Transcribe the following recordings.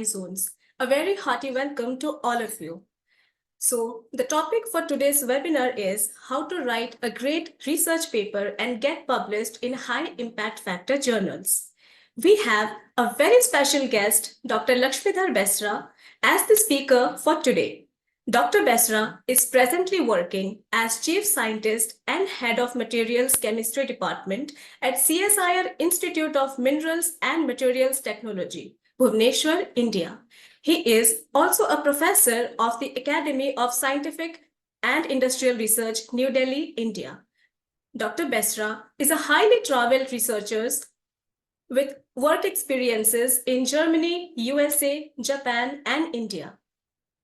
zones. A very hearty welcome to all of you. So, the topic for today's webinar is how to write a great research paper and get published in high impact factor journals. We have a very special guest, Dr. Laxmidhar Besra, as the speaker for today. Dr. Besra is presently working as Chief Scientist and Head of Materials Chemistry Department at CSIR Institute of Minerals and Materials Technology, Bhubaneswar, India. He is also a professor of the Academy of Scientific and Industrial Research, New Delhi, India. Dr. Besra is a highly traveled researcher with work experiences in Germany, USA, Japan, and India.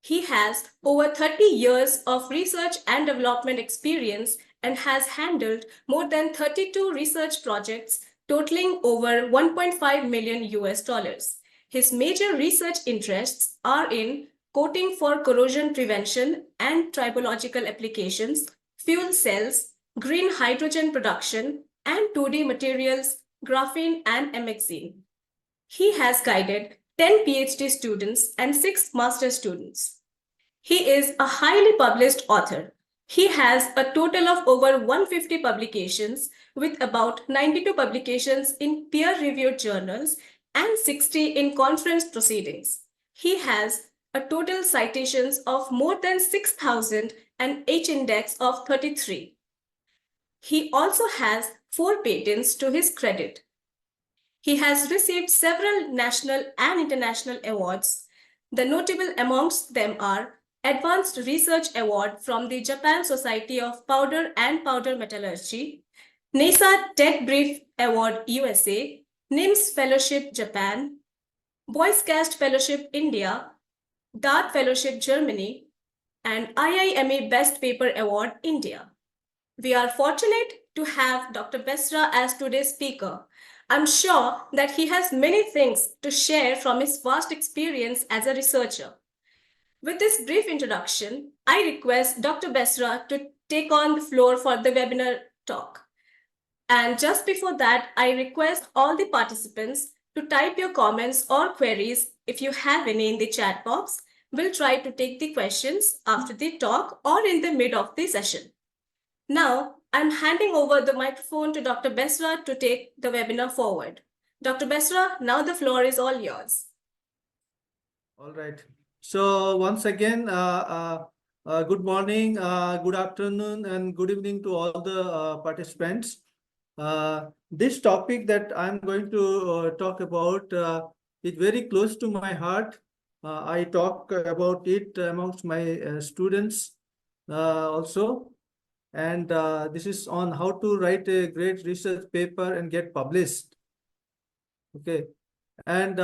He has over 30 years of research and development experience and has handled more than 32 research projects totaling over 1.5 million US dollars. His major research interests are in coating for corrosion prevention and tribological applications, fuel cells, green hydrogen production, and 2D materials, graphene and amexine. He has guided 10 PhD students and 6 master students. He is a highly published author. He has a total of over 150 publications with about 92 publications in peer-reviewed journals and 60 in conference proceedings. He has a total citations of more than 6,000 and H-index of 33. He also has 4 patents to his credit. He has received several national and international awards. The notable amongst them are Advanced Research Award from the Japan Society of Powder and Powder Metallurgy, NASA Tech Brief Award USA, NIMS Fellowship Japan, Boyscast Fellowship India, DART Fellowship Germany, and IIME Best Paper Award India. We are fortunate to have Dr. Besra as today's speaker. I'm sure that he has many things to share from his vast experience as a researcher. With this brief introduction, I request Dr. Besra to take on the floor for the webinar talk. And just before that, I request all the participants to type your comments or queries if you have any in the chat box. We'll try to take the questions after the talk or in the mid of the session. Now, I'm handing over the microphone to Dr. Besra to take the webinar forward. Dr. Besra, now the floor is all yours. All right. So once again, good morning, good afternoon, and good evening to all the participants. This topic that I'm going to talk about is very close to my heart. I talk about it amongst my students also. And this is on how to write a great research paper and get published. Okay. And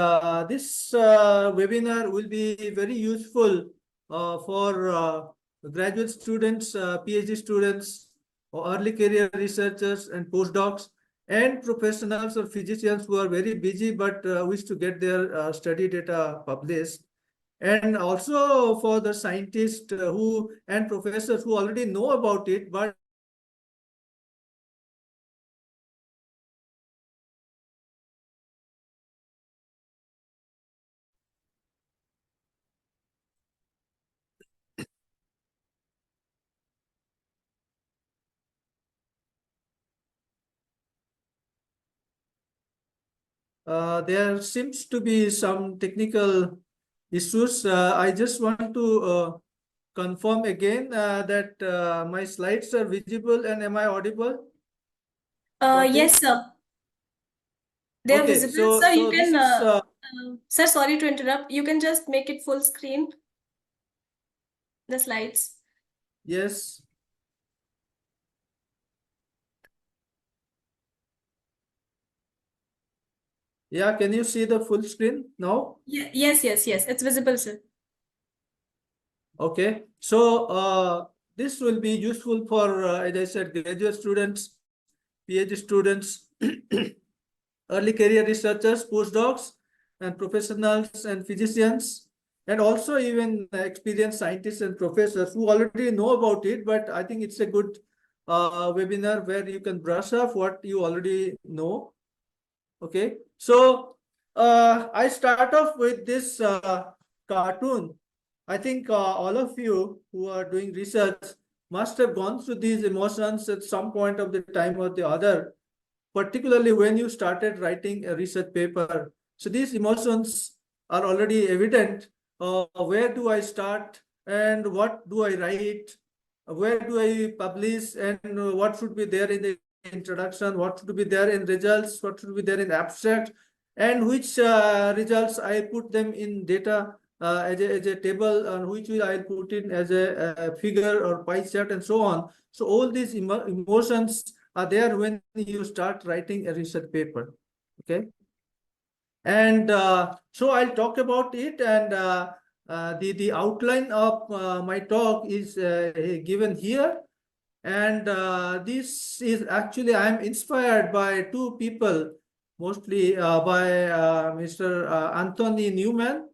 this webinar will be very useful for graduate students, PhD students, or early career researchers and postdocs, and professionals or physicians who are very busy but wish to get their study data published. And also for the scientists and professors who already know about it, but there seems to be some technical issues. I just want to confirm again that my slides are visible and am I audible? Okay. Yes, sir. They are Okay, visible. Sir, you this can, is, sir, sorry to interrupt. You can just make it full screen, the slides. yes. Yeah, can you see the full screen now? Yes, it's visible, sir. Okay, so this will be useful for, as I said, graduate students, PhD students, early career researchers, postdocs, and professionals and physicians, and also even experienced scientists and professors who already know about it. But I think it's a good webinar where you can brush off what you already know. Okay, so I start off with this cartoon. I think all of you who are doing research must have gone through these emotions at some point of the time or the other, particularly when you started writing a research paper. So these emotions are already evident. Where do I start and what do I write? Where do I publish and what should be there in the introduction? What should be there in results? What should be there in abstract? And which results I put them in data as a table, and which will I put in as a figure or pie chart and so on. So all these emotions are there when you start writing a research paper. Okay. And so I'll talk about it, and the outline of my talk is given here. And this is actually, I'm inspired by two people, mostly by Mr. Anthony Newman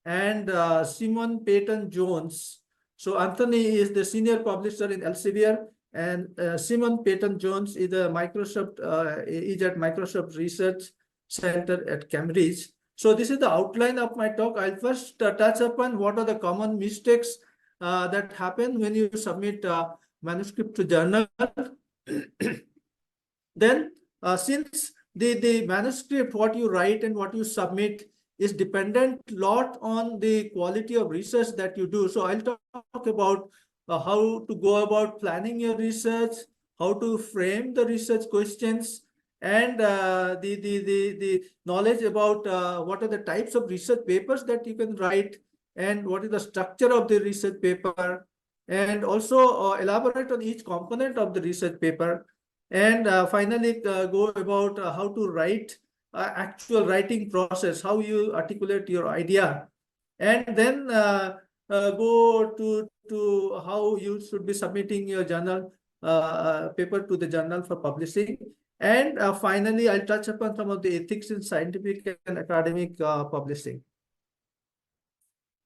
and Simon Peyton Jones. So Anthony is the senior publisher in Elsevier, and Simon Peyton Jones is is at Microsoft Research Center at Cambridge. So this is the outline of my talk. I'll first touch upon what are the common mistakes that happen when you submit manuscript to journal. Then since the manuscript, what you write and what you submit is dependent a lot on the quality of research that you do. So I'll talk about how to go about planning your research, how to frame the research questions, and the knowledge about what are the types of research papers that you can write, and what is the structure of the research paper, and also elaborate on each component of the research paper, and finally go about how to write actual writing process, how you articulate your idea, and then go to how you should be submitting your journal paper to the journal for publishing. And finally, I'll touch upon some of the ethics in scientific and academic publishing.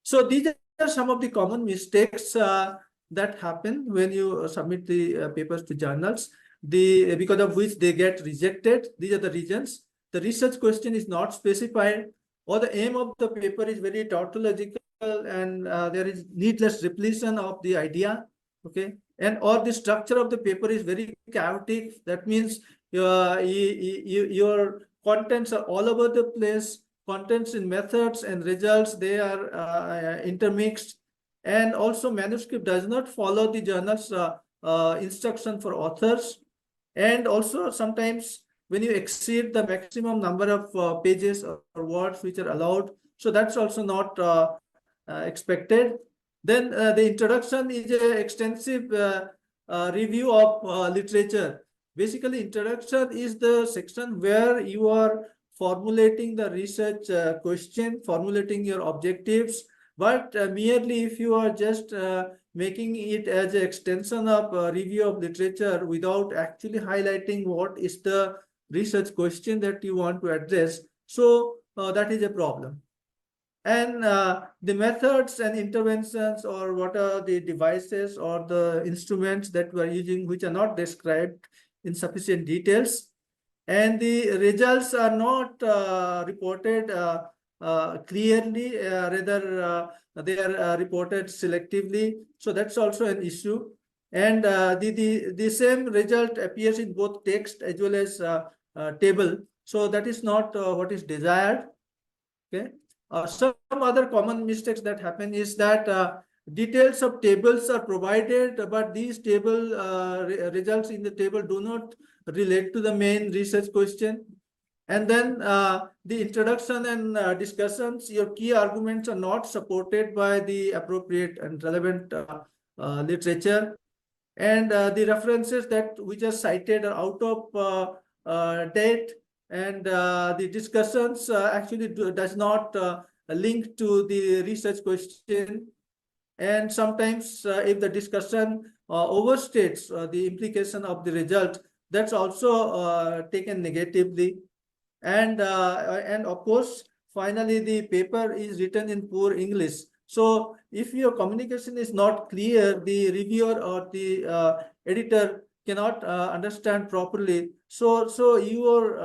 So these are some of the common mistakes that happen when you submit the papers to journals, because of which they get rejected. These are the reasons. The research question is not specified, or the aim of the paper is very tautological, and there is needless repletion of the idea. Okay, and or the structure of the paper is very chaotic. That means your contents are all over the place. Contents in methods and results, they are intermixed, and also manuscript does not follow the journal's instruction for authors, and also sometimes when you exceed the maximum number of pages or words which are allowed, so that's also not expected. Then the introduction is an extensive review of literature. Basically, introduction is the section where you are formulating the research question, formulating your objectives, but merely if you are just making it as an extension of review of literature without actually highlighting what is the research question that you want to address, so that is a problem. And the methods and interventions, or what are the devices or the instruments that we are using, which are not described in sufficient details, and the results are not reported clearly, rather they are reported selectively. So that's also an issue. And the same result appears in both text as well as table. So that is not what is desired. Okay. Some other common mistakes that happen is that details of tables are provided, but these table results in the table do not relate to the main research question. And then the introduction and discussions, your key arguments are not supported by the appropriate and relevant literature. And the references that which are cited are out of date, and the discussions actually does not link to the research question. And sometimes if the discussion overstates the implication of the result, that's also taken negatively. And of course, finally, the paper is written in poor English. So if your communication is not clear, the reviewer or the editor cannot understand properly, so your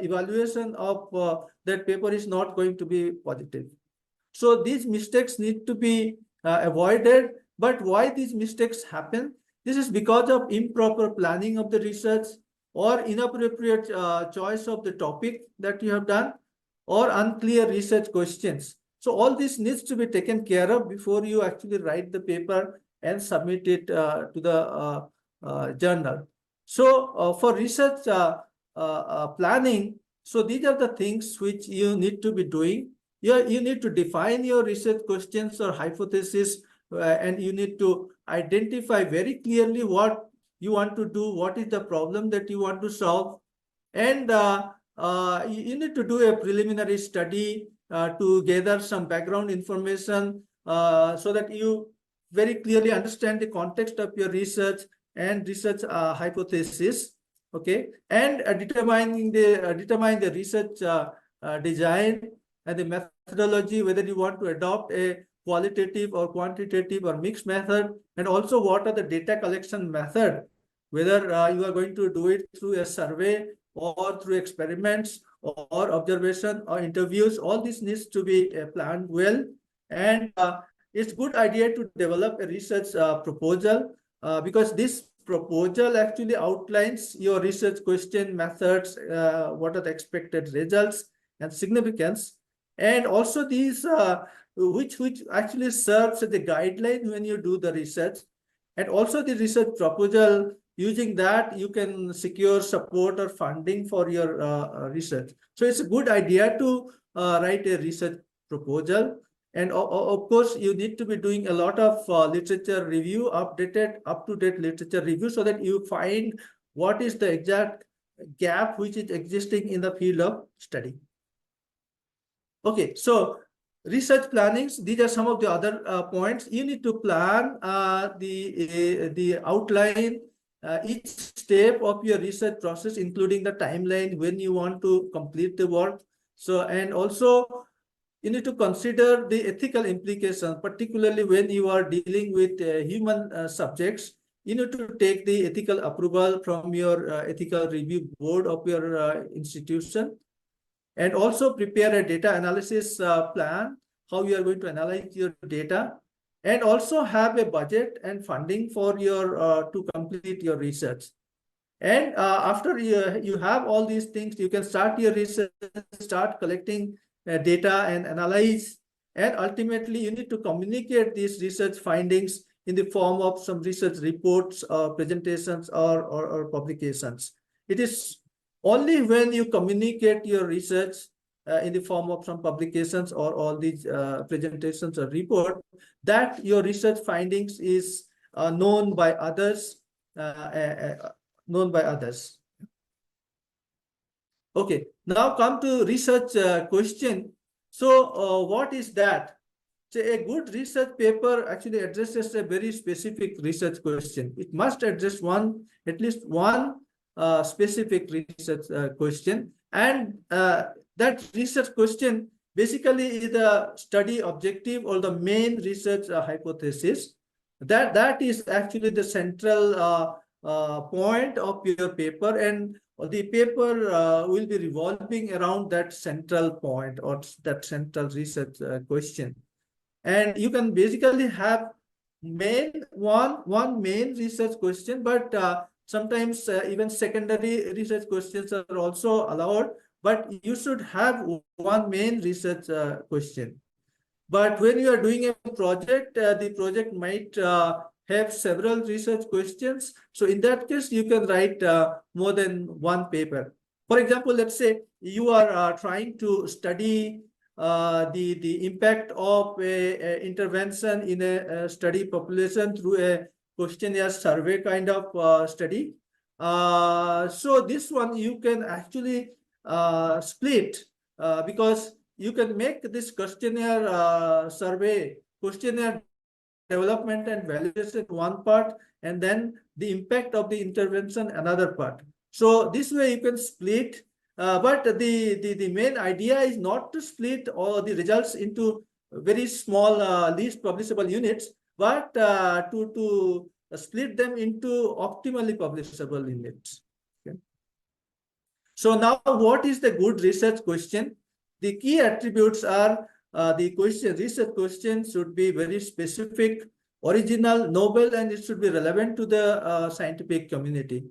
evaluation of that paper is not going to be positive. So these mistakes need to be avoided. But why these mistakes happen? This is because of improper planning of the research, or inappropriate choice of the topic that you have done, or unclear research questions. So all this needs to be taken care of before you actually write the paper and submit it to the journal. So for research planning, so these are the things which you need to be doing. You need to define your research questions or hypothesis, and you need to identify very clearly what you want to do, what is the problem that you want to solve. And you need to do a preliminary study to gather some background information, so that you very clearly understand the context of your research and research hypothesis. Okay, and determine the research design and the methodology, whether you want to adopt a qualitative or quantitative or mixed method, and also what are the data collection method, whether you are going to do it through a survey or through experiments or observation or interviews. All this needs to be planned well. And it's good idea to develop a research proposal, because this proposal actually outlines your research question, methods, what are the expected results and significance, and also these which actually serves as a guideline when you do the research. And also the research proposal, using that you can secure support or funding for your research. So it's a good idea to write a research proposal. And of course, you need to be doing a lot of literature review, up-to-date literature review, so that you find what is the exact gap which is existing in the field of study. Okay, so research plannings, these are some of the other points. You need to plan the outline, each step of your research process, including the timeline when you want to complete the work. So, and also you need to consider the ethical implications, particularly when you are dealing with human subjects. You need to take the ethical approval from your ethical review board of your institution, and also prepare a data analysis plan, how you are going to analyze your data, and also have a budget and funding for your to complete your research. And after you have all these things, you can start your research, start collecting data and analyze. And ultimately, you need to communicate these research findings in the form of some research reports, presentations, or publications. It is only when you communicate your research in the form of some publications or all these presentations or report, that your research findings is known by others. Okay, now come to research question. So what is that? So a good research paper actually addresses a very specific research question. It must address at least one specific research question. And that research question basically is the study objective or the main research hypothesis. That is actually the central point of your paper, and the paper will be revolving around that central point or that central research question. And you can basically have one main research question, but sometimes even secondary research questions are also allowed, but you should have one main research question. But when you are doing a project, the project might have several research questions. So in that case, you can write more than one paper. For example, let's say you are trying to study the impact of a intervention in a study population through a questionnaire survey kind of study. So this one you can actually split, because you can make this questionnaire questionnaire development and validation one part, and then the impact of the intervention another part. So this way you can split, but the main idea is not to split all the results into very small least publishable units, but to split them into optimally publishable units. Okay. So now what is the good research question? The key attributes are the research question should be very specific, original, novel, and it should be relevant to the scientific community.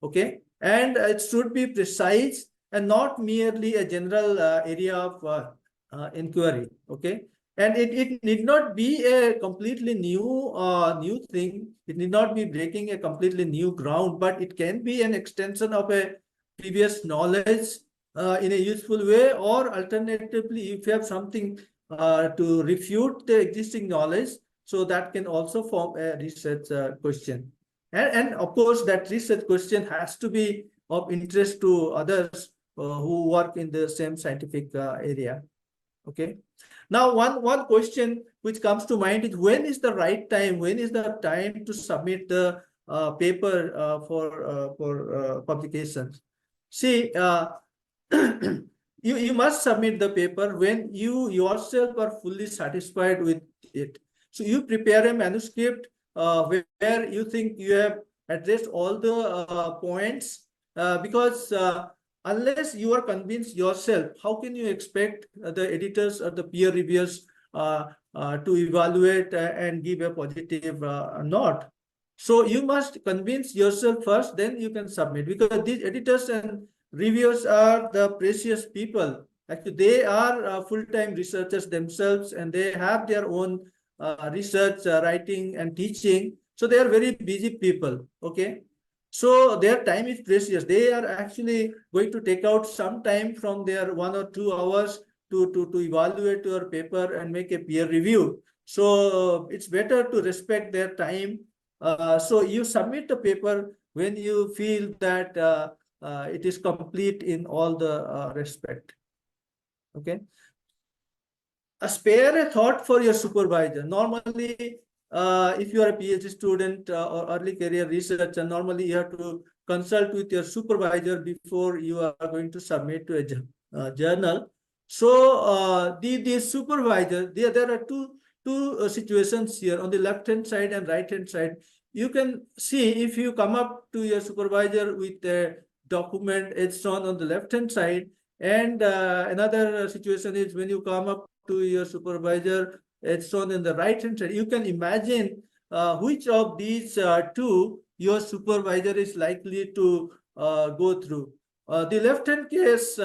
Okay. And it should be precise and not merely a general area of inquiry. Okay. And it need not be a completely new thing. It need not be breaking a completely new ground, but it can be an extension of a previous knowledge in a useful way, or alternatively, if you have something to refute the existing knowledge, so that can also form a research question. And of course, that research question has to be of interest to others who work in the same scientific area. Okay. Now, one question which comes to mind is, when is the right time? When is the time to submit the paper for publications? See, you must submit the paper when you yourself are fully satisfied with it. So you prepare a manuscript where you think you have addressed all the points, because unless you are convinced yourself, how can you expect the editors or the peer reviewers to evaluate and give a positive note? So you must convince yourself first, then you can submit, because these editors and reviewers are the precious people. Actually, they are full-time researchers themselves, and they have their own research, writing, and teaching. So they are very busy people. Okay. So their time is precious. They are actually going to take out some time from their 1 or 2 hours to evaluate your paper and make a peer review. So it's better to respect their time. So you submit the paper when you feel that it is complete in all the respect. Okay. Spare a thought for your supervisor. Normally, if you are a PhD student or early career researcher, normally you have to consult with your supervisor before you are going to submit to a journal. So the supervisor, there are two situations here on the left hand side and right hand side. You can see, if you come up to your supervisor with a document, it's shown on the left hand side. And another situation is when you come up to your supervisor, it's shown in the right hand side. You can imagine which of these two your supervisor is likely to go through. The left hand case,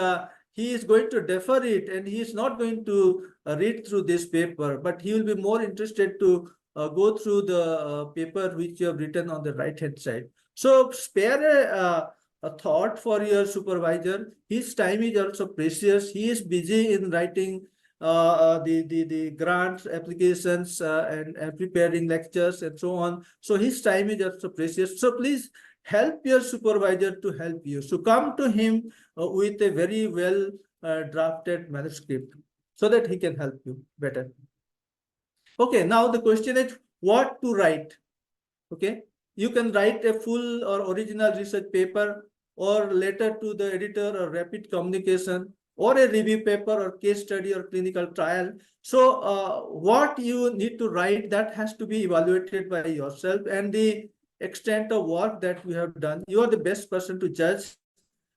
he is going to defer it, and he is not going to read through this paper, but he will be more interested to go through the paper which you have written on the right hand side. So spare a thought for your supervisor. His time is also precious. He is busy in writing the grants applications and preparing lectures and so on. So his time is also precious. So please help your supervisor to help you. So come to him with a very well drafted manuscript so that he can help you better. Okay, now the question is what to write. Okay, you can write a full or original research paper, or letter to the editor, or rapid communication, or a review paper, or case study, or clinical trial. So what you need to write, that has to be evaluated by yourself, and the extent of work that you have done. You are the best person to judge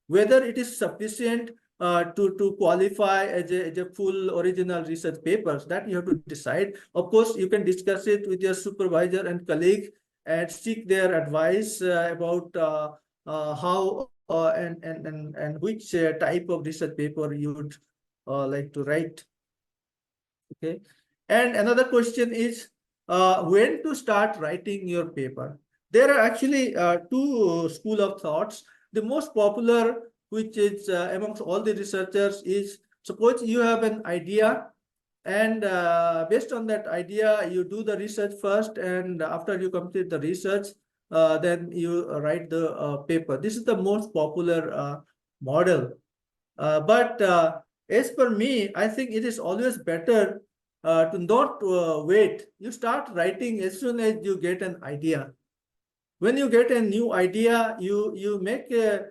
whether it is sufficient to qualify as a full original research papers. That you have to decide. Of course, you can discuss it with your supervisor and colleague and seek their advice about how and which type of research paper you would like to write. Okay. And another question is when to start writing your paper. There are actually two school of thoughts. The most popular, which is amongst all the researchers, is suppose you have an idea, and based on that idea, you do the research first, and after you complete the research, then you write the paper. This is the most popular model. But as per me, I think it is always better to not wait. You start writing as soon as you get an idea. When you get a new idea, you make a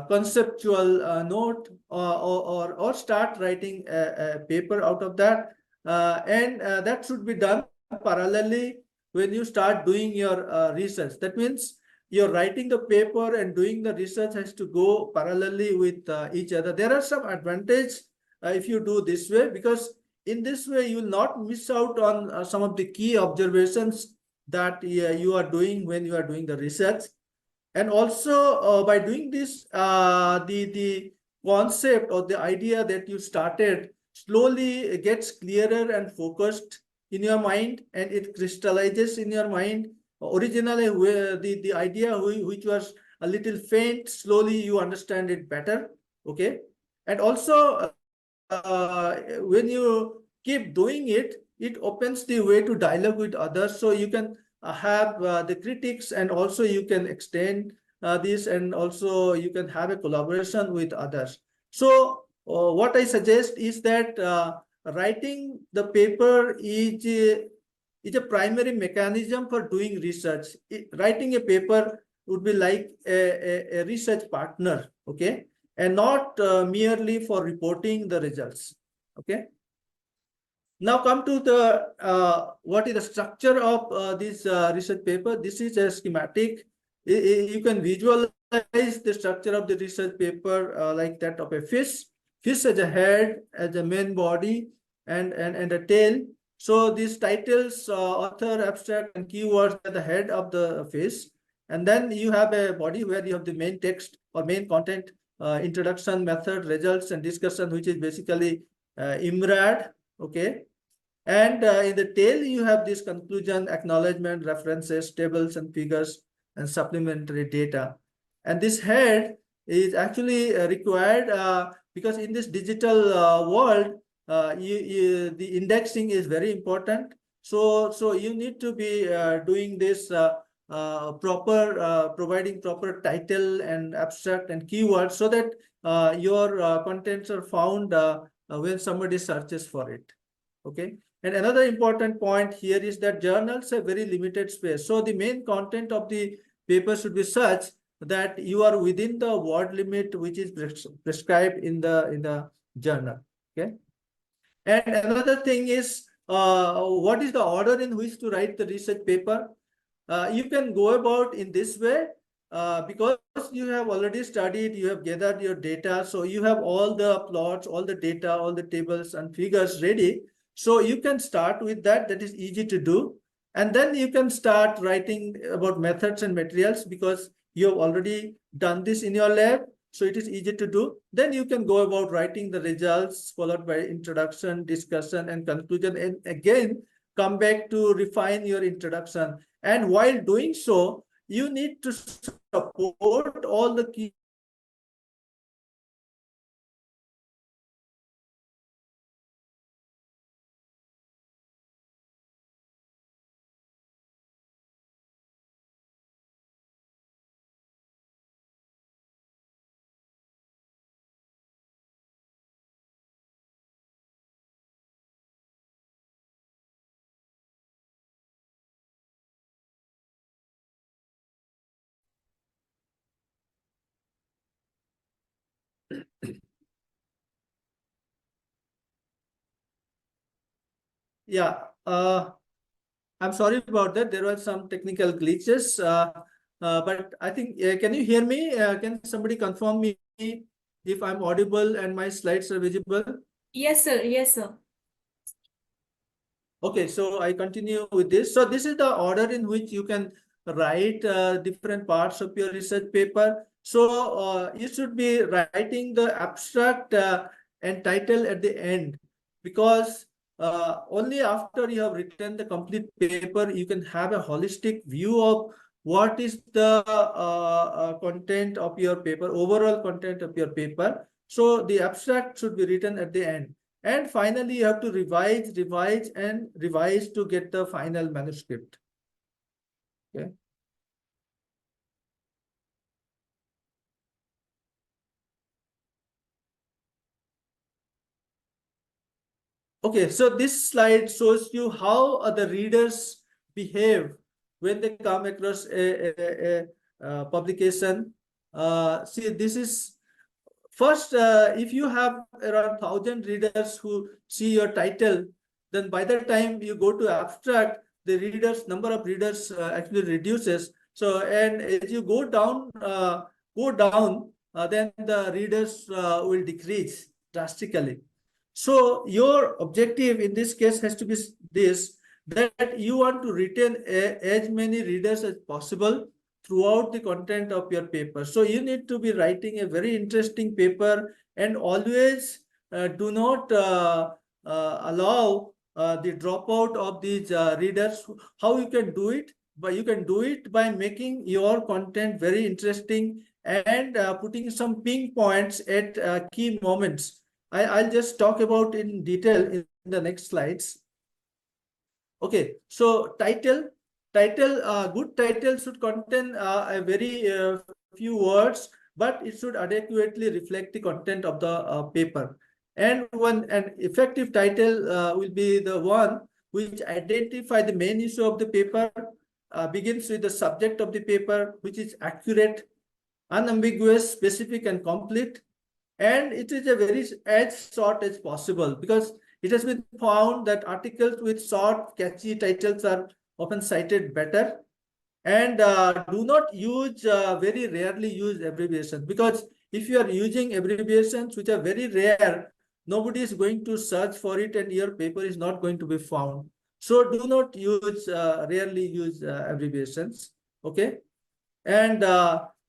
conceptual note, or start writing a paper out of that, and that should be done parallelly when you start doing your research. That means you're writing the paper and doing the research has to go parallelly with each other. There are some advantage if you do this way, because in this way you will not miss out on some of the key observations that you are doing when you are doing the research. And also by doing this, the concept or the idea that you started slowly gets clearer and focused in your mind, and it crystallizes in your mind. Originally, where the idea which was a little faint, slowly you understand it better. Okay. And also when you keep doing it, it opens the way to dialogue with others. So you can have the critics, and also you can extend this, and also you can have a collaboration with others. So what I suggest is that writing the paper is a primary mechanism for doing research. Writing a paper would be like a research partner, okay, and not merely for reporting the results. Okay. Now come to the what is the structure of this research paper. This is a schematic. You can visualize the structure of the research paper like that of a fish. Fish as a head, as a main body, and a tail. So these titles, author, abstract, and keywords are the head of the fish. And then you have a body where you have the main text or main content, introduction, method, results, and discussion, which is basically IMRAD. Okay. And in the tail, you have this conclusion, acknowledgement, references, tables and figures, and supplementary data. And this head is actually required because in this digital world, the indexing is very important. So you need to be doing this providing proper title and abstract and keywords, so that your contents are found when somebody searches for it. Okay. And another important point here is that journals have very limited space. So the main content of the paper should be such that you are within the word limit which is prescribed in the journal. Okay. And another thing is what is the order in which to write the research paper? You can go about in this way because you have already studied, you have gathered your data, so you have all the plots, all the data, all the tables and figures ready. So you can start with that. That is easy to do. And then you can start writing about methods and materials because you have already done this in your lab. So it is easy to do. Then you can go about writing the results, followed by introduction, discussion, and conclusion. And again, come back to refine your introduction. And while doing so, you need to support all the key Yeah, I'm sorry about that. There were some technical glitches, but I think, can you hear me? Can somebody confirm me if I'm audible and my slides are visible? Yes, sir. Yes, sir. Okay, so I continue with this. So this is the order in which you can write different parts of your research paper. So you should be writing the abstract and title at the end, because only after you have written the complete paper, you can have a holistic view of what is the content of your paper, overall content of your paper. So the abstract should be written at the end. And finally, you have to revise to get the final manuscript. Okay. Okay, so this slide shows you how the readers behave when they come across a publication. See, this is first, if you have around 1,000 readers who see your title, then by the time you go to abstract, the readers, number of readers actually reduces. So, and as you go down, then the readers will decrease drastically. So your objective in this case has to be this, that you want to retain as many readers as possible throughout the content of your paper. So you need to be writing a very interesting paper, and always do not allow the dropout of these readers. How you can do it? But you can do it by making your content very interesting and putting some ping points at key moments. I'll just talk about in detail in the next slides. Okay, so good title should contain a very few words, but it should adequately reflect the content of the paper. And an effective title will be the one which identify the main issue of the paper, begins with the subject of the paper, which is accurate, unambiguous, specific, and complete. And it is a very as short as possible, because it has been found that articles with short, catchy titles are often cited better. And do not use very rarely used abbreviations, because if you are using abbreviations which are very rare, nobody is going to search for it and your paper is not going to be found. So do not use rarely use abbreviations. Okay. And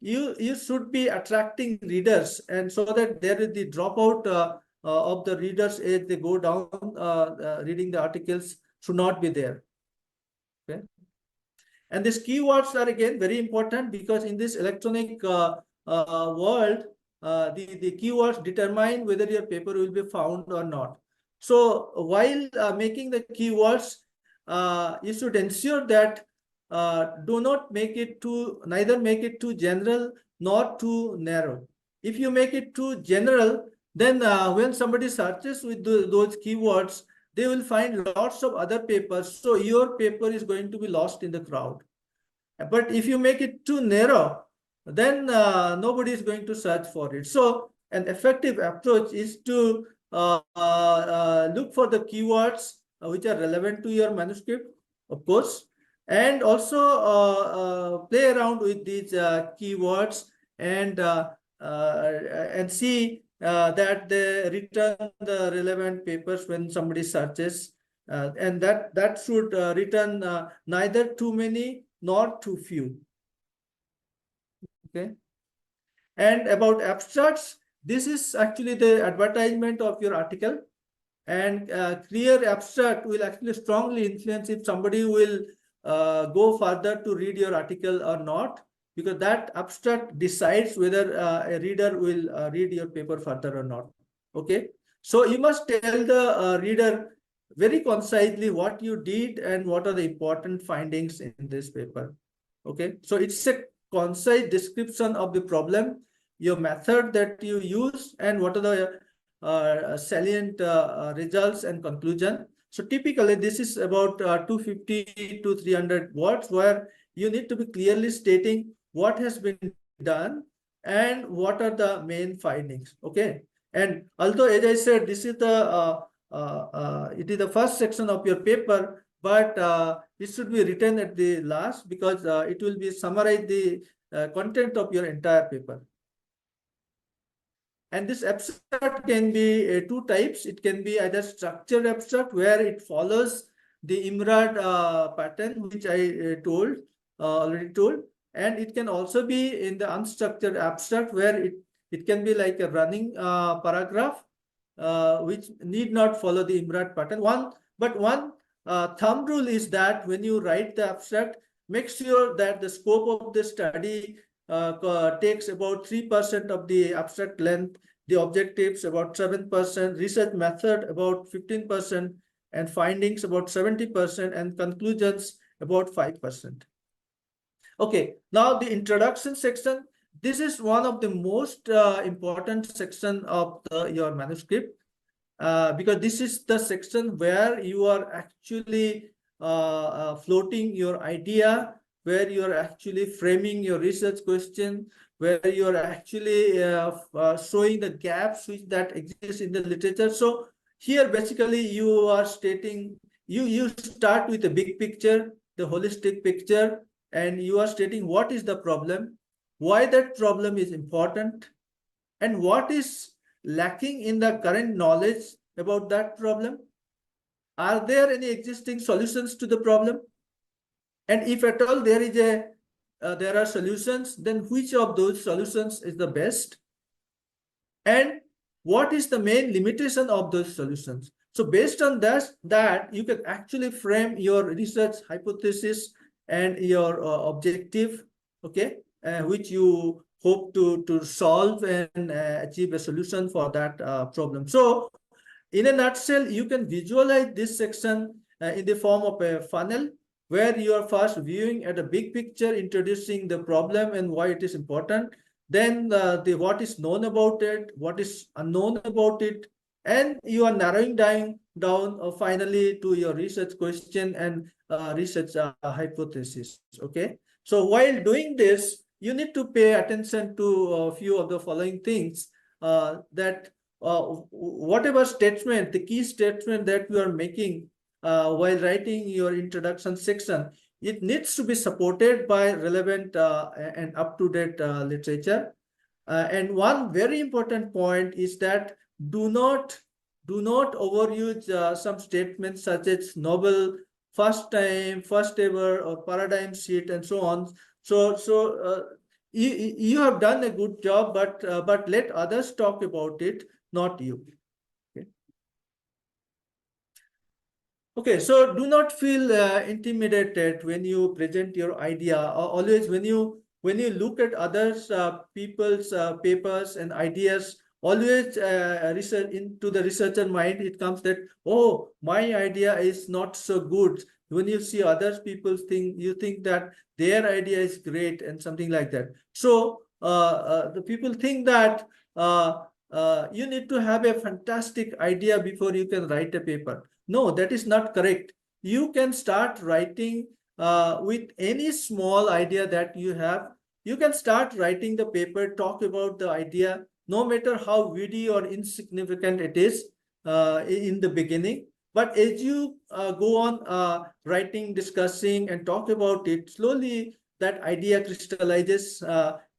you should be attracting readers, and so that there is the dropout of the readers as they go down reading the articles should not be there. Okay. And these keywords are again very important, because in this electronic world, the keywords determine whether your paper will be found or not. So while making the keywords, you should ensure that do not make it neither make it too general nor too narrow. If you make it too general, then when somebody searches with those keywords, they will find lots of other papers. So your paper is going to be lost in the crowd. But if you make it too narrow, then nobody is going to search for it. So an effective approach is to look for the keywords which are relevant to your manuscript, of course, and also play around with these keywords, and see that they return the relevant papers when somebody searches, and that should return neither too many nor too few. Okay. And about abstracts, this is actually the advertisement of your article, and clear abstract will actually strongly influence if somebody will go further to read your article or not, because that abstract decides whether a reader will read your paper further or not. Okay. So you must tell the reader very concisely what you did and what are the important findings in this paper. Okay. So it's a concise description of the problem, your method that you use, and what are the salient results and conclusion. So typically this is about 250 to 300 words, where you need to be clearly stating what has been done and what are the main findings. Okay. And although, as I said, this is it is the first section of your paper, but it should be written at the last, because it will be summarize the content of your entire paper. And this abstract can be two types. It can be either structured abstract, where it follows the IMRAD pattern, which I already told. And it can also be in the unstructured abstract, where it can be like a running paragraph, which need not follow the IMRAD pattern. One thumb rule is that when you write the abstract, make sure that the scope of the study takes about 3% of the abstract length, the objectives about 7%, research method about 15%, and findings about 70%, and conclusions about 5%. Okay, now the introduction section. This is one of the most important section of your manuscript, because this is the section where you are actually floating your idea, where you are actually framing your research question, where you are actually showing the gaps that exist in the literature. So here basically you are stating you start with a big picture, the holistic picture, and you are stating what is the problem, why that problem is important, and what is lacking in the current knowledge about that problem. Are there any existing solutions to the problem? And if at all there are solutions, then which of those solutions is the best? And what is the main limitation of those solutions? So based on that you can actually frame your research hypothesis and your objective, okay, which you hope to solve and achieve a solution for that problem. So in a nutshell, you can visualize this section in the form of a funnel where you are first viewing at a big picture, introducing the problem and why it is important. Then what is known about it, what is unknown about it, and you are narrowing down finally to your research question and research hypothesis. Okay. So while doing this, you need to pay attention to a few of the following things that whatever statement, the key statement that you are making while writing your introduction section, it needs to be supported by relevant and up-to-date literature. And one very important point is that do not overuse some statements such as novel, first time, first ever, or paradigm shift, and so on. You have done a good job, but let others talk about it, not you. Okay. Okay, so do not feel intimidated when you present your idea. Always when you look at others people's papers and ideas, always research into the researcher mind. It comes that, oh, my idea is not so good. When you see others people's thing, you think that their idea is great and something like that. So the people think that you need to have a fantastic idea before you can write a paper. No, that is not correct. You can start writing with any small idea that you have. You can start writing the paper, talk about the idea, no matter how witty or insignificant it is in the beginning. But as you go on writing, discussing, and talk about it, slowly that idea crystallizes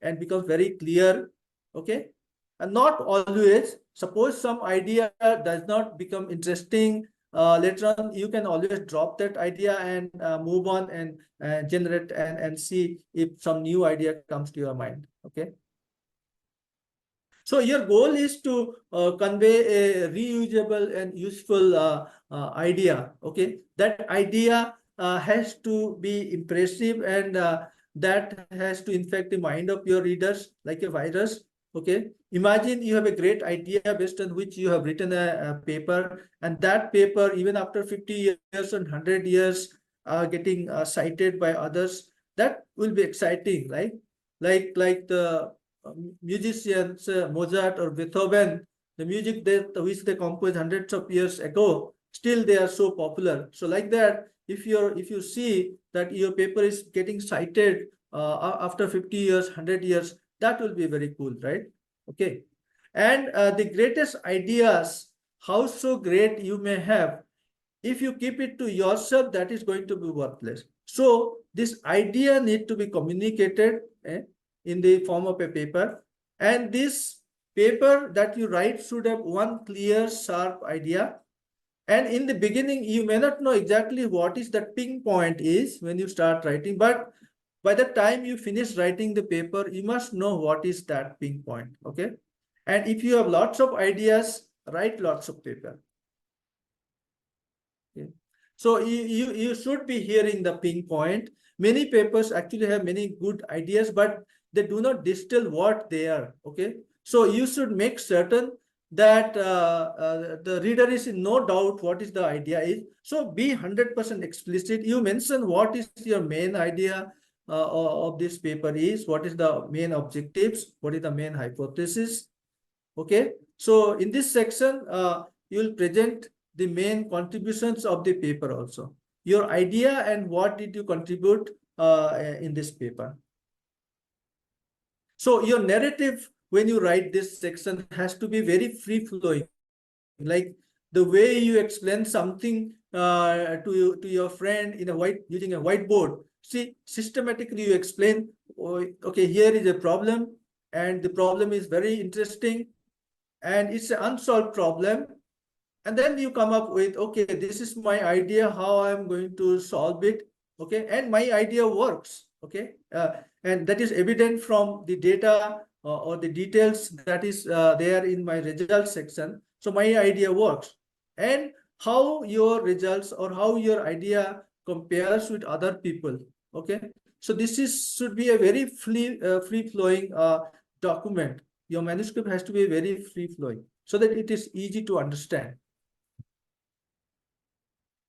and becomes very clear. Okay. And not always. Suppose some idea does not become interesting later on, you can always drop that idea and move on and generate and see if some new idea comes to your mind. Okay. So your goal is to convey a reusable and useful idea. Okay. That idea has to be impressive and that has to infect the mind of your readers like a virus. Okay. Imagine you have a great idea based on which you have written a paper, and that paper, even after 50 years and 100 years, getting cited by others, that will be exciting, right? Like the musicians, Mozart or Beethoven, the music which they composed hundreds of years ago, still they are so popular. So like that, if you see that your paper is getting cited after 50 years, 100 years, that will be very cool, right? Okay. And the greatest ideas, how so great you may have, if you keep it to yourself, that is going to be worthless. So this idea need to be communicated in the form of a paper, and this paper that you write should have one clear, sharp idea. And in the beginning, you may not know exactly what is that ping point is when you start writing, but by the time you finish writing the paper, you must know what is that ping point. Okay. And if you have lots of ideas, write lots of paper. Okay. So you should be hearing the ping point. Many papers actually have many good ideas, but they do not distill what they are. Okay. So you should make certain that the reader is in no doubt what is the idea is. So be 100% explicit. You mention what is your main idea of this paper is, what is the main objectives, what is the main hypothesis. Okay. So in this section, you will present the main contributions of the paper also. Your idea and what did you contribute in this paper. So your narrative when you write this section has to be very free flowing. Like the way you explain something to your friend in using a whiteboard. See, systematically you explain, oh, okay, here is a problem, and the problem is very interesting, and it's an unsolved problem. And then you come up with, okay, this is my idea how I'm going to solve it. Okay, and my idea works. Okay, and that is evident from the data or the details that is there in my results section. So my idea works. And how your results or how your idea compares with other people. Okay, so this is should be a very free flowing document. Your manuscript has to be very free flowing so that it is easy to understand.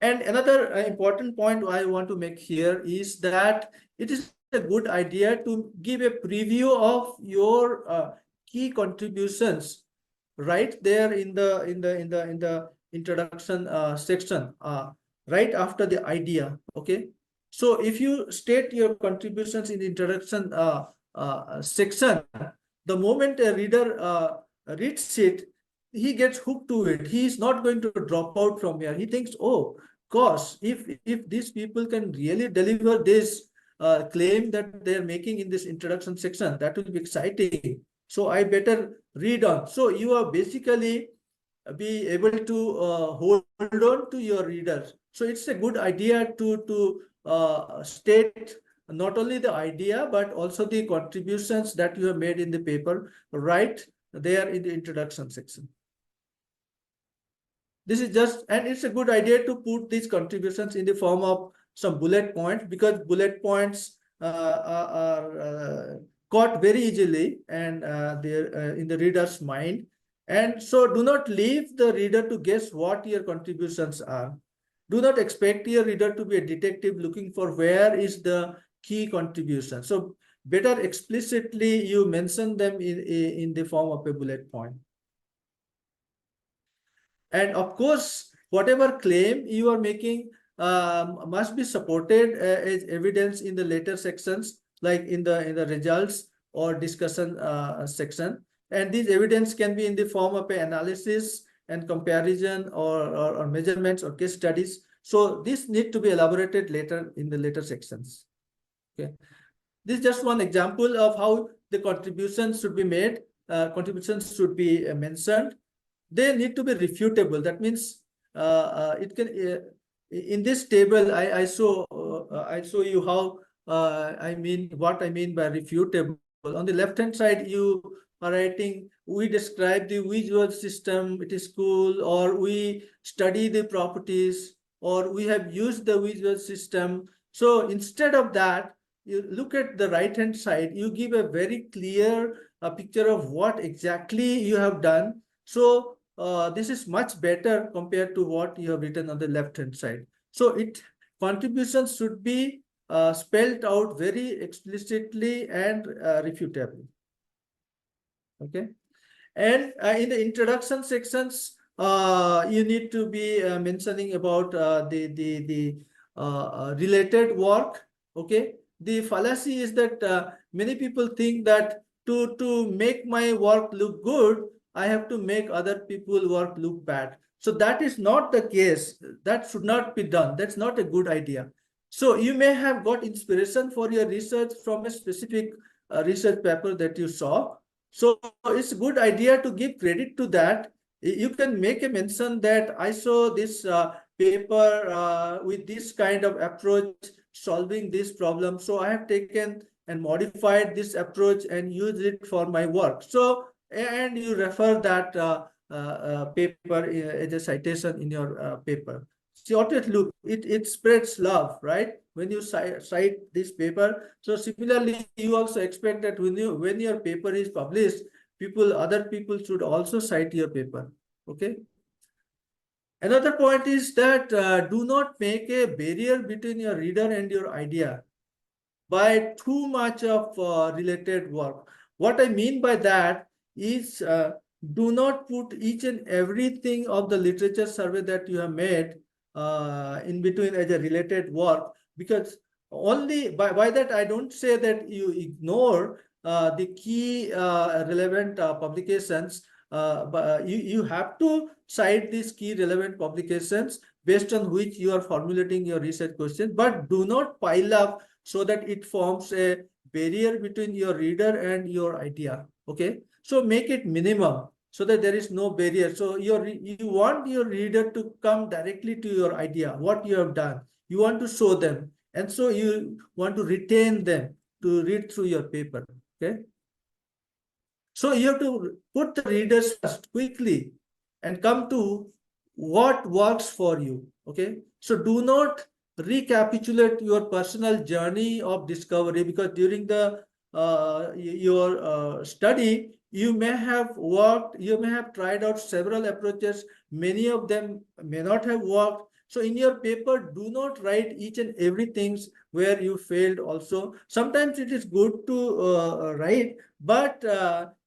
And another important point I want to make here is that it is a good idea to give a preview of your key contributions right there in the introduction section, right after the idea. Okay, so if you state your contributions in the introduction section, the moment a reader reads it, he gets hooked to it. He is not going to drop out from here. He thinks, oh gosh, if these people can really deliver this claim that they're making in this introduction section, that will be exciting. So I better read on. So you are basically be able to hold on to your readers. So it's a good idea to state not only the idea but also the contributions that you have made in the paper right there in the introduction section. This is just, and it's a good idea to put these contributions in the form of some bullet points, because bullet points are caught very easily and they're in the reader's mind. And so do not leave the reader to guess what your contributions are. Do not expect your reader to be a detective looking for where is the key contribution. So better explicitly you mention them in the form of a bullet point. And of course, whatever claim you are making must be supported as evidence in the later sections, like in the results or discussion section. And these evidence can be in the form of an analysis and comparison or measurements or case studies. So this need to be elaborated later in the later sections. Okay, this is just one example of how the contributions should be made. Contributions should be mentioned. They need to be refutable. That means it can in this table I show you how I mean what I mean by refutable. On the left hand side you are writing, we describe the visual system, it is cool, or we study the properties, or we have used the visual system. So instead of that, you look at the right hand side, you give a very clear picture of what exactly you have done. So this is much better compared to what you have written on the left hand side. So contributions should be spelled out very explicitly and refutably. Okay, and in the introduction sections, you need to be mentioning about the related work. Okay, the fallacy is that many people think that to make my work look good, I have to make other people work look bad. So that is not the case. That should not be done. That's not a good idea. So you may have got inspiration for your research from a specific research paper that you saw. So it's a good idea to give credit to that. You can make a mention that I saw this paper with this kind of approach solving this problem. So I have taken and modified this approach and used it for my work. So, and you refer that paper as a citation in your paper. See what it look, it spreads love, right? When you cite this paper. So similarly, you also expect that when your paper is published, other people should also cite your paper. Okay. Another point is that do not make a barrier between your reader and your idea by too much of related work. What I mean by that is do not put each and everything of the literature survey that you have made in between as a related work, because only by that I don't say that you ignore the key relevant publications, but you have to cite these key relevant publications based on which you are formulating your research question, but do not pile up so that it forms a barrier between your reader and your idea. Okay, so make it minimum so that there is no barrier. So you want your reader to come directly to your idea, what you have done. You want to show them, and so you want to retain them to read through your paper. Okay. So you have to put the readers first quickly and come to what works for you. Okay. So do not recapitulate your personal journey of discovery, because during the your study, you may have worked, you may have tried out several approaches. Many of them may not have worked. So in your paper, do not write each and everything where you failed also. Sometimes it is good to write, but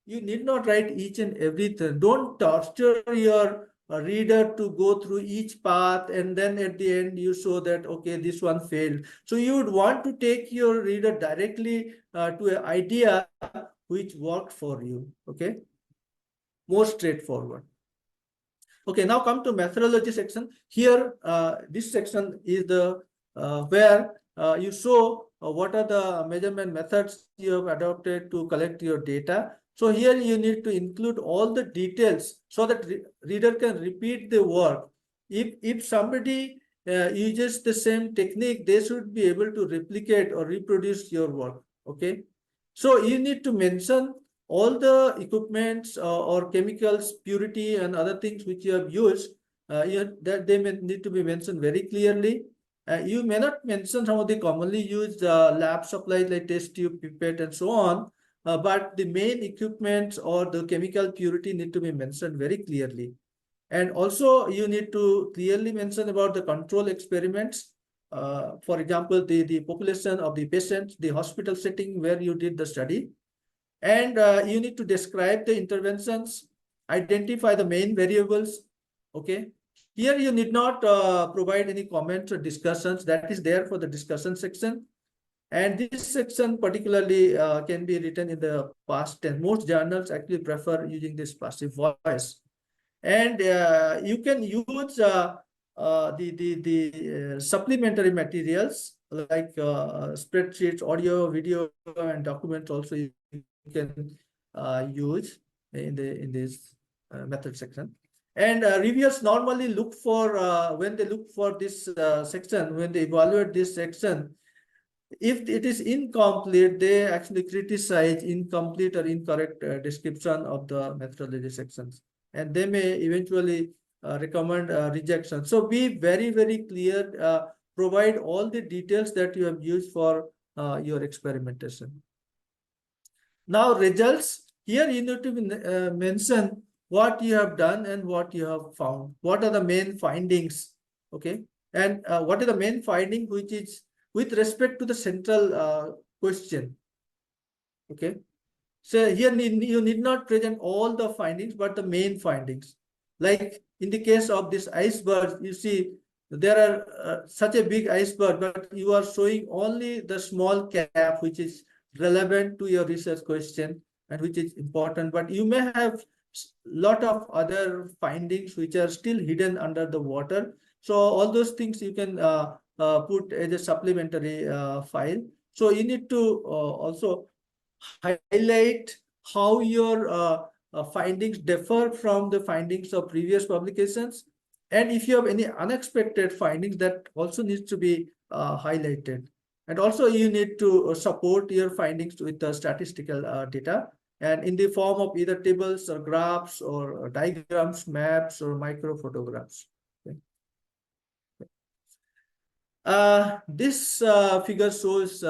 you need not write each and everything. Don't torture your reader to go through each path and then at the end you show that, okay, this one failed. So you would want to take your reader directly to an idea which worked for you. Okay, more straightforward. Okay, now come to methodology section. Here, this section is the where you show what are the measurement methods you have adopted to collect your data. So here you need to include all the details so that reader can repeat the work. If somebody uses the same technique, they should be able to replicate or reproduce your work. Okay, so you need to mention all the equipments or chemicals, purity and other things which you have used, that they may need to be mentioned very clearly. You may not mention some of the commonly used lab supplies like test tube, pipette and so on, but the main equipments or the chemical purity need to be mentioned very clearly. And also you need to clearly mention about the control experiments. For example, the population of the patients, the hospital setting where you did the study, and you need to describe the interventions, identify the main variables. Okay, here you need not provide any comments or discussions. That is there for the discussion section, and this section particularly can be written in the past tense. Most journals actually prefer using this passive voice, and you can use the supplementary materials like spreadsheets, audio, video, and documents also you can use in this method section. And reviewers normally look for when they look for this section, when they evaluate this section, if it is incomplete, they actually criticize incomplete or incorrect description of the methodology sections, and they may eventually recommend rejection. So be very clear, provide all the details that you have used for your experimentation. Now results, here you need to mention what you have done and what you have found. What are the main findings? Okay, and what is the main finding which is with respect to the central question. Okay, so here you need not present all the findings, but the main findings. Like in the case of this iceberg, you see there are such a big iceberg, but you are showing only the small cap which is relevant to your research question and which is important, but you may have lot of other findings which are still hidden under the water. So all those things you can put as a supplementary file. So you need to also highlight how your findings differ from the findings of previous publications. And if you have any unexpected findings, that also needs to be highlighted. And also you need to support your findings with the statistical data, and in the form of either tables or graphs or diagrams, maps, or micro photographs. Okay. This figure shows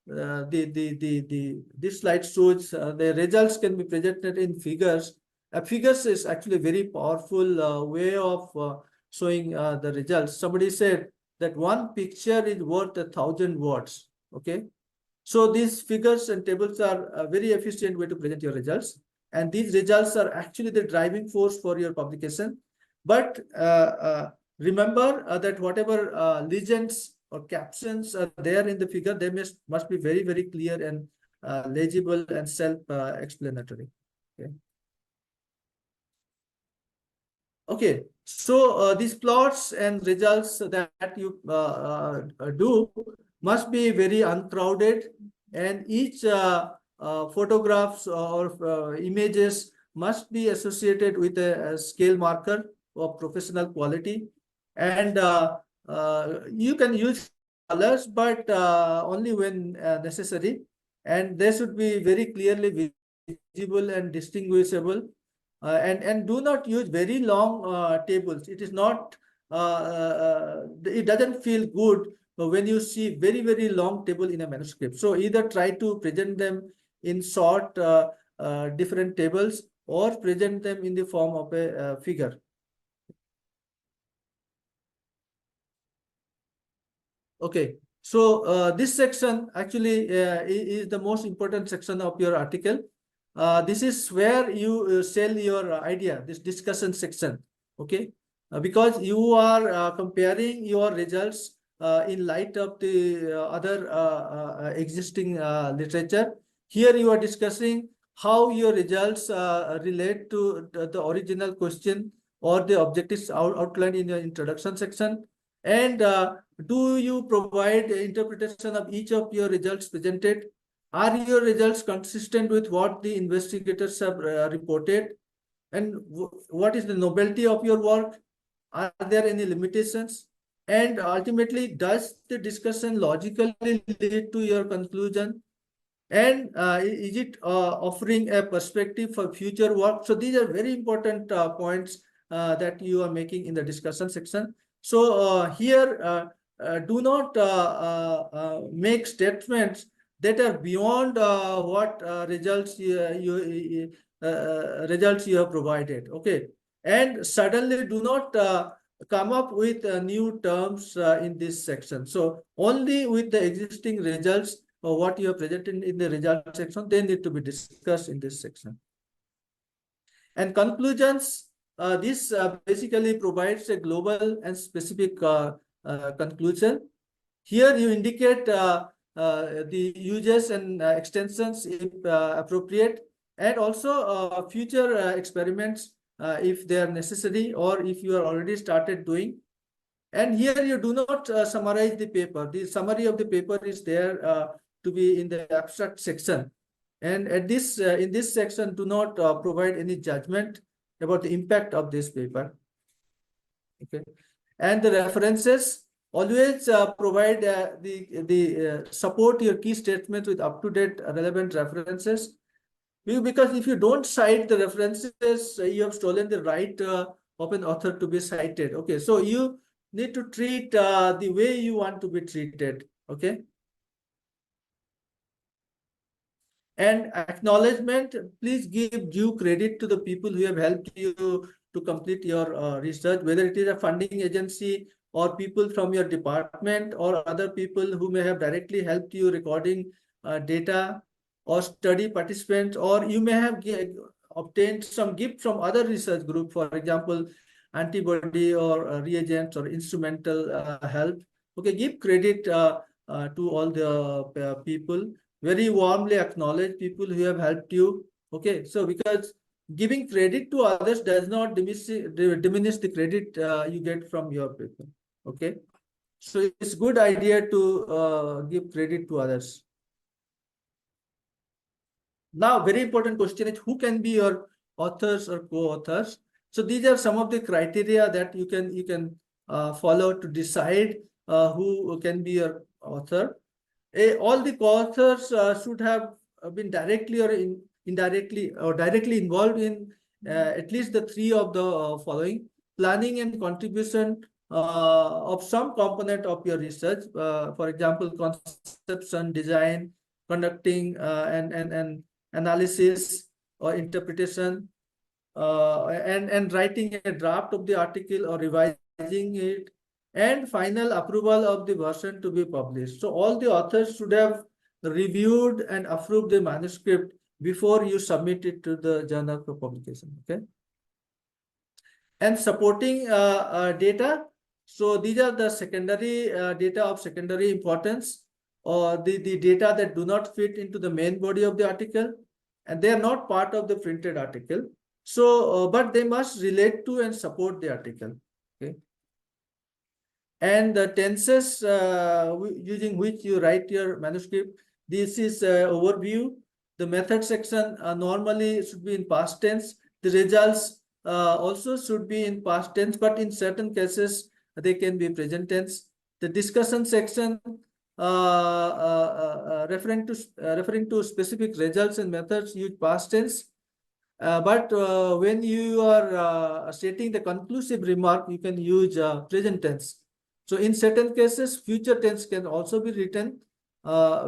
this slide shows the results can be presented in figures. Figures is actually a very powerful way of showing the results. Somebody said that one picture is worth 1,000 words. Okay, so these figures and tables are a very efficient way to present your results, and these results are actually the driving force for your publication. But remember that whatever legends or captions are there in the figure, they must be very clear and legible and self explanatory. Okay. Okay, so these plots and results that you do must be very uncrowded, and each photographs or images must be associated with a scale marker of professional quality. And you can use colors, but only when necessary. And they should be very clearly visible and distinguishable, and do not use very long tables. It is not it doesn't feel good when you see very long table in a manuscript. So either try to present them in short different tables, or present them in the form of a figure. Okay, so this section actually is the most important section of your article. This is where you sell your idea, this discussion section. Okay, because you are comparing your results in light of the other existing literature. Here you are discussing how your results relate to the original question or the objectives outlined in your introduction section. And do you provide interpretation of each of your results presented? Are your results consistent with what the investigators have reported? And what is the novelty of your work? Are there any limitations? And ultimately, does the discussion logically lead to your conclusion? And is it offering a perspective for future work? So these are very important points that you are making in the discussion section. So here, do not make statements that are beyond what results results you have provided. Okay, and suddenly do not come up with new terms in this section. So only with the existing results or what you have presented in the result section, they need to be discussed in this section. And conclusions, this basically provides a global and specific conclusion. Here you indicate the uses and extensions if appropriate, and also future experiments if they are necessary, or if you are already started doing. And here you do not summarize the paper. The summary of the paper is there to be in the abstract section. And at this in this section, do not provide any judgment about the impact of this paper. Okay. And the references, always provide the support your key statements with up-to-date relevant references. Because if you don't cite the references, you have stolen the right of an author to be cited. Okay, so you need to treat the way you want to be treated. Okay. And acknowledgement, please give due credit to the people who have helped you to complete your research, whether it is a funding agency or people from your department or other people who may have directly helped you recording data, or study participants, or you may have obtained some gift from other research group, for example, antibody or reagents or instrumental help. Okay, give credit to all the people. Very warmly acknowledge people who have helped you. Okay, so because giving credit to others does not diminish the credit you get from your people. Okay, so it's good idea to give credit to others. Now, very important question is, who can be your authors or co-authors? So these are some of the criteria that you can follow to decide who can be your author. All the co-authors should have been directly or indirectly or directly involved in at least the three of the following: planning and contribution of some component of your research, for example, conception, design, conducting and analysis or interpretation, and writing a draft of the article or revising it, and final approval of the version to be published. So all the authors should have reviewed and approved the manuscript before you submit it to the journal for publication. Okay. And supporting data. So these are the secondary data of secondary importance, or the data that do not fit into the main body of the article, and they are not part of the printed article. So, but they must relate to and support the article. Okay. And the tenses using which you write your manuscript. This is overview. The method section normally should be in past tense. The results also should be in past tense, but in certain cases they can be present tense. The discussion section referring to specific results and methods use past tense. But when you are stating the conclusive remark, you can use present tense. So in certain cases, future tense can also be written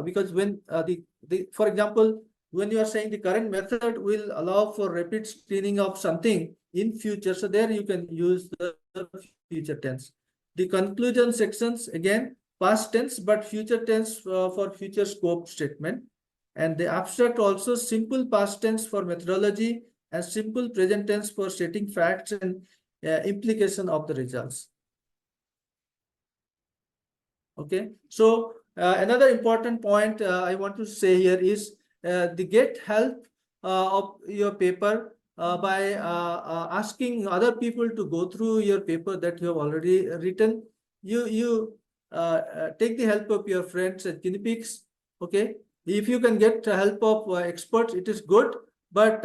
because when for example, when you are saying the current method will allow for rapid screening of something in future, so there you can use the future tense. The conclusion sections, again, past tense, but future tense for future scope statement. And the abstract also simple past tense for methodology and simple present tense for stating facts and implication of the results. Okay, so another important point I want to say here is the get help of your paper by asking other people to go through your paper that you have already written. You take the help of your friends and guinea pigs. Okay, if you can get help of experts, it is good, but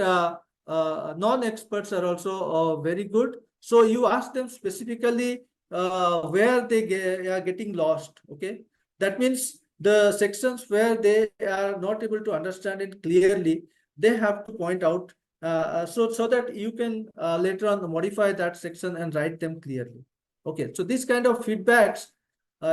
non-experts are also very good. So you ask them specifically where they are getting lost. Okay, that means the sections where they are not able to understand it clearly, they have to point out so that you can later on modify that section and write them clearly. Okay, so this kind of feedbacks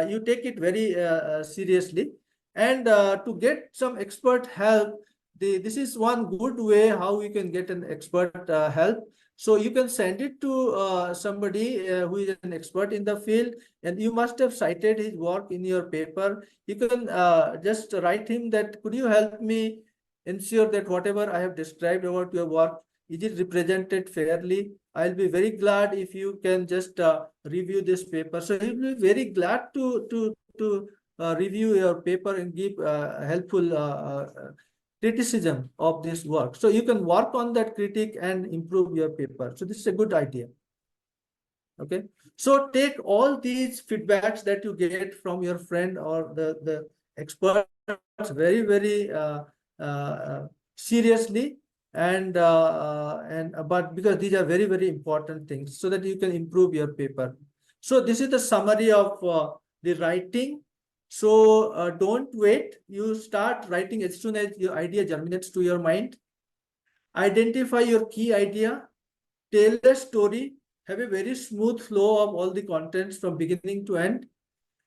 you take it very seriously, and to get some expert help, this is one good way how you can get an expert help. So you can send it to somebody who is an expert in the field, and you must have cited his work in your paper. You can just write him that, could you help me ensure that whatever I have described about your work, is it represented fairly? I'll be very glad if you can just review this paper. So he'll be very glad to review your paper and give helpful criticism of this work. So you can work on that critique and improve your paper. So this is a good idea. Okay. So take all these feedbacks that you get from your friend or the experts very, very seriously, and but because these are very, very important things so that you can improve your paper. So this is the summary of the writing. So don't wait. You start writing as soon as your idea germinates to your mind. Identify your key idea, tell a story, have a very smooth flow of all the contents from beginning to end,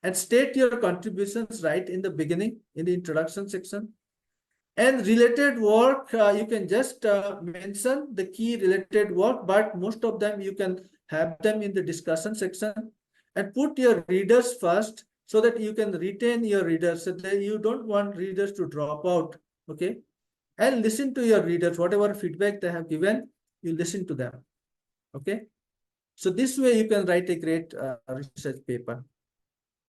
and state your contributions right in the beginning, in the introduction section. And related work, you can just mention the key related work, but most of them you can have them in the discussion section, and put your readers first so that you can retain your readers, so that you don't want readers to drop out. Okay, and listen to your readers, whatever feedback they have given, you listen to them. Okay, so this way you can write a great research paper.